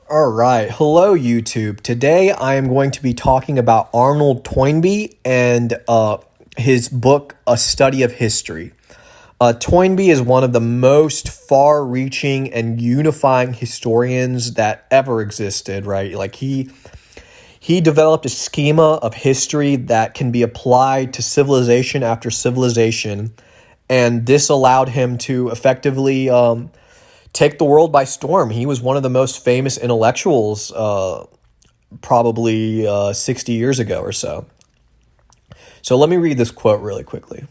All right. Hello, YouTube. Today I am going to be talking about Arnold Toynbee and his book, A Study of History. Toynbee is one of the most far-reaching and unifying historians that ever existed, right? Like he developed a schema of history that can be applied to civilization after civilization, and this allowed him to effectively take the world by storm. He was one of the most famous intellectuals probably 60 years ago or so. So let me read this quote really quickly.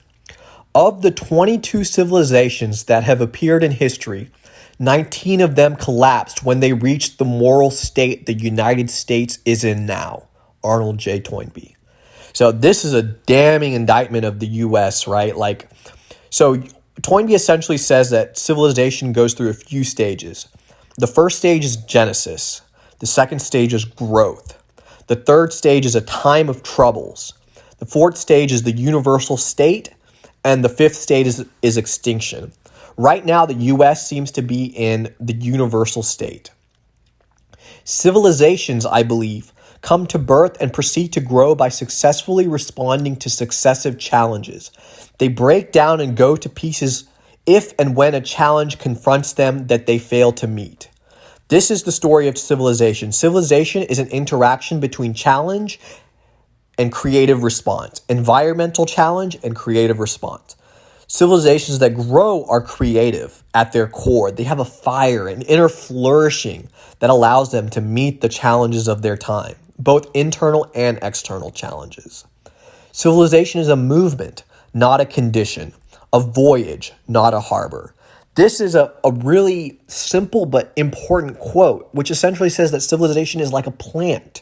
Of the 22 civilizations that have appeared in history, 19 of them collapsed when they reached the moral state the United States is in now. Arnold J. Toynbee. So this is a damning indictment of the U.S., right? So Toynbee essentially says that civilization goes through a few stages. The first stage is Genesis. The second stage is growth. The third stage is a time of troubles. The fourth stage is the universal state. And the fifth stage is extinction. Right now, the U.S. seems to be in the universal state. Civilizations, I believe, come to birth and proceed to grow by successfully responding to successive challenges. They break down and go to pieces if and when a challenge confronts them that they fail to meet. This is the story of civilization. Civilization is an interaction between challenge and creative response, environmental challenge and creative response. Civilizations that grow are creative at their core. They have a fire, an inner flourishing that allows them to meet the challenges of their time, both internal and external challenges. Civilization is a movement, not a condition, a voyage, not a harbor. This is a really simple but important quote, which essentially says that civilization is like a plant.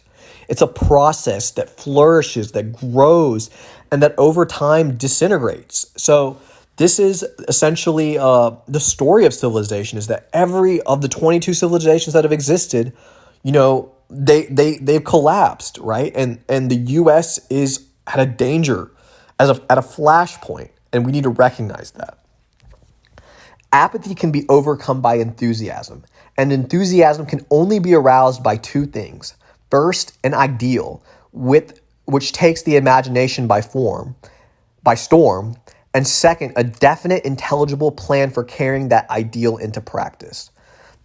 It's a process that flourishes, that grows, and that over time disintegrates. So this is essentially the story of civilization, is that every of the 22 civilizations that have existed, they've collapsed, right? And the U.S. is at a danger, at a flashpoint, and we need to recognize that. Apathy can be overcome by enthusiasm, and enthusiasm can only be aroused by two things. First, an ideal, which takes the imagination by storm, and second, a definite, intelligible plan for carrying that ideal into practice.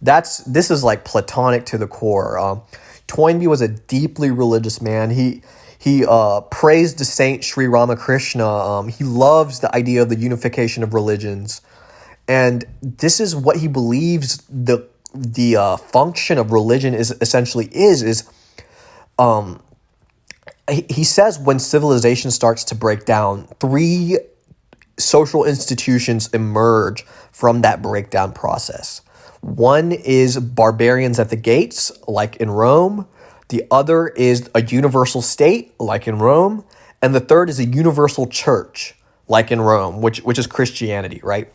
This is like Platonic to the core. Toynbee was a deeply religious man. He praised the saint Sri Ramakrishna. He loves the idea of the unification of religions, and this is what he believes the function of religion is essentially is. He says when civilization starts to break down, three social institutions emerge from that breakdown process. One is barbarians at the gates, like in Rome. The other is a universal state, like in Rome. And the third is a universal church, like in Rome, which is Christianity, right?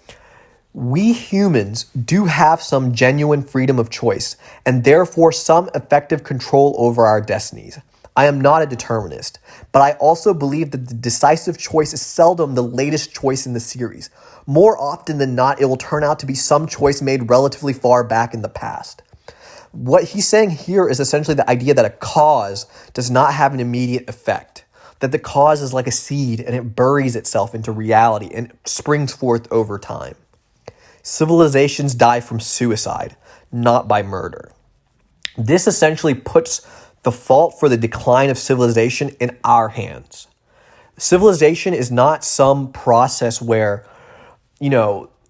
We humans do have some genuine freedom of choice, and therefore some effective control over our destinies. I am not a determinist, but I also believe that the decisive choice is seldom the latest choice in the series. More often than not, it will turn out to be some choice made relatively far back in the past. What he's saying here is essentially the idea that a cause does not have an immediate effect, that the cause is like a seed and it buries itself into reality and springs forth over time. Civilizations die from suicide, not by murder. This essentially puts the fault for the decline of civilization in our hands. Civilization is not some process where,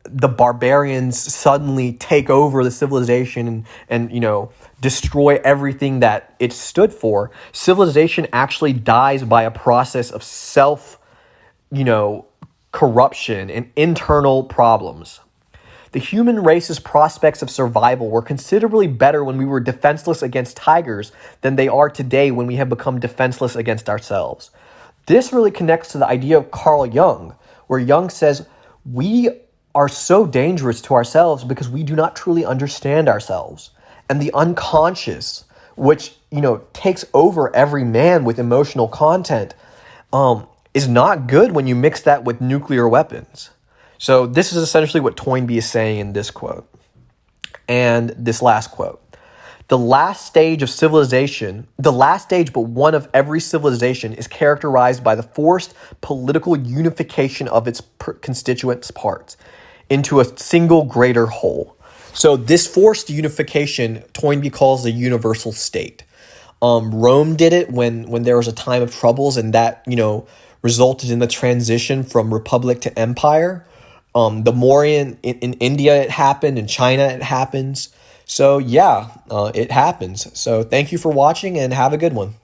the barbarians suddenly take over the civilization and destroy everything that it stood for. Civilization actually dies by a process of corruption and internal problems. The human race's prospects of survival were considerably better when we were defenseless against tigers than they are today when we have become defenseless against ourselves. This really connects to the idea of Carl Jung, where Jung says we are so dangerous to ourselves because we do not truly understand ourselves. And the unconscious, which, takes over every man with emotional content, is not good when you mix that with nuclear weapons. So this is essentially what Toynbee is saying in this quote. And this last quote. The last stage of civilization, the last stage but one of every civilization, is characterized by the forced political unification of its constituent parts into a single greater whole. So this forced unification, Toynbee calls the universal state. Rome did it when there was a time of troubles, and that, resulted in the transition from republic to empire. The more in India it happened, in China it happens. So yeah, it happens. So thank you for watching and have a good one.